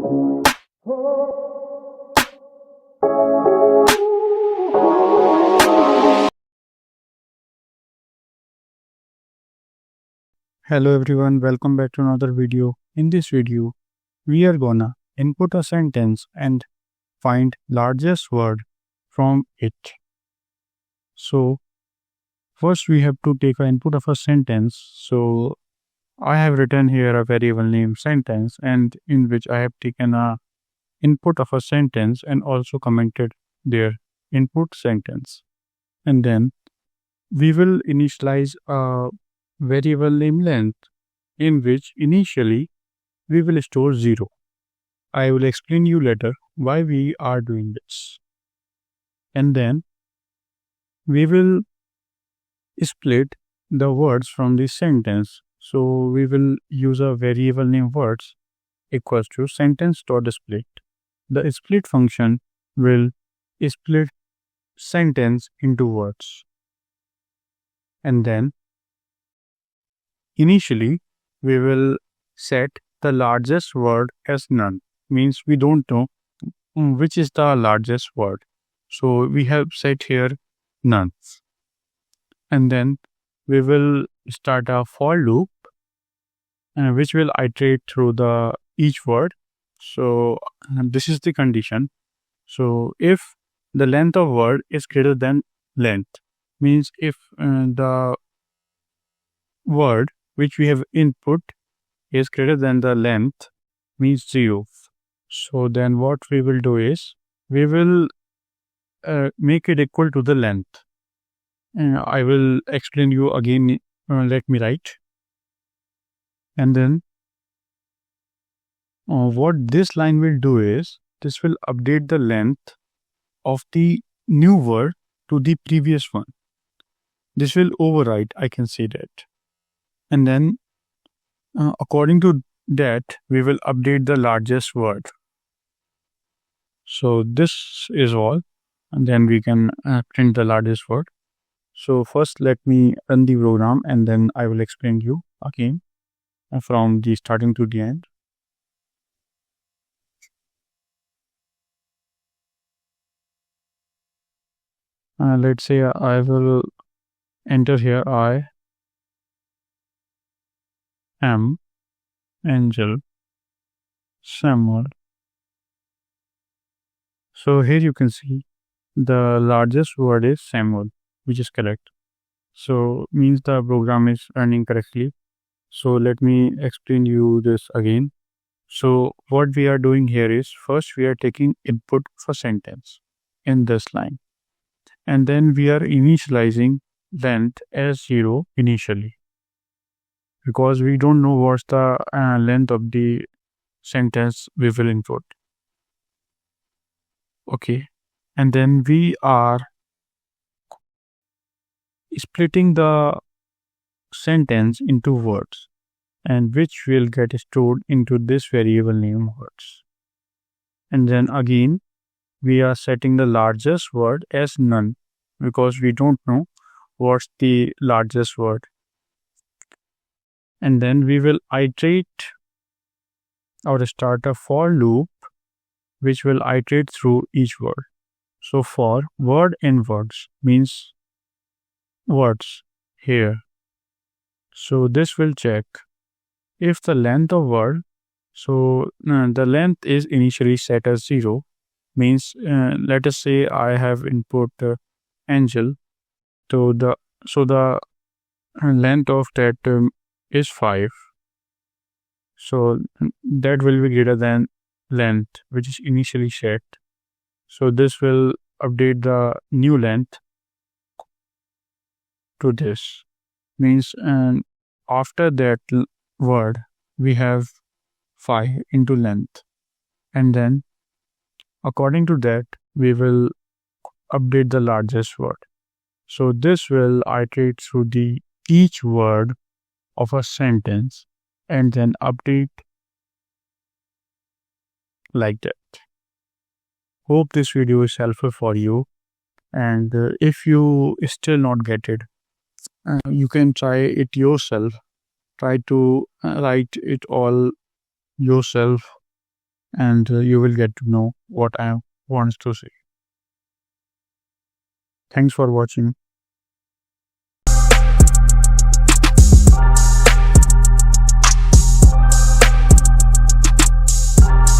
Hello everyone, welcome back to another video. In this video, we are gonna input a sentence and find largest word from it. So first we have to take an input of a sentence. So I have written here a variable name sentence, and in which I have taken a input of a sentence and also commented their input sentence. And then we will initialize a variable name length in which initially we will store 0. I will explain you later why we are doing this. And then we will split the words from this sentence. So we will use a variable name words equals to sentence.split. The split function will split sentence into words. And then initially, we will set the largest word as none. Means we don't know which is the largest word. So we have set here none. And then we will start a for loop which will iterate through each word. So this is the condition. So if the length of word is greater than length, means if the word which we have input is greater than the length, means 0. So then what we will do is we will make it equal to the length. I will explain you again. Let me write. And then what this line will do is this will update the length of the new word to the previous one. This will override, I can say that. And then according to that, we will update the largest word. So this is all, and then we can print the largest word. So first let me run the program, and then I will explain you again from the starting to the end. Let's say I will enter here I am Angel Samuel. So here you can see the largest word is Samuel, which is correct. So means the program is running correctly. So let me explain you this again. So what we are doing here is first we are taking input for sentence in this line, and then we are initializing length as 0 initially, because we don't know what's the length of the sentence we will input. Okay, and then we are splitting the sentence into words, and which will get stored into this variable name words. And then again we are setting the largest word as none, because we don't know what's the largest word. And then we will iterate or start a for loop which will iterate through each word. So for word in words means words here. So this will check if the length of word, so the length is initially set as 0, means let us say I have input Angel, so the length of that is 5. So that will be greater than length which is initially set. So this will update the new length to this, means after that word we have 5 into length, and then according to that we will update the largest word. So this will iterate through each word of a sentence and then update like that. Hope this video is helpful for you, and if you still not get it, you can try it yourself. Try to write it all yourself and you will get to know what I want to say. Thanks for watching.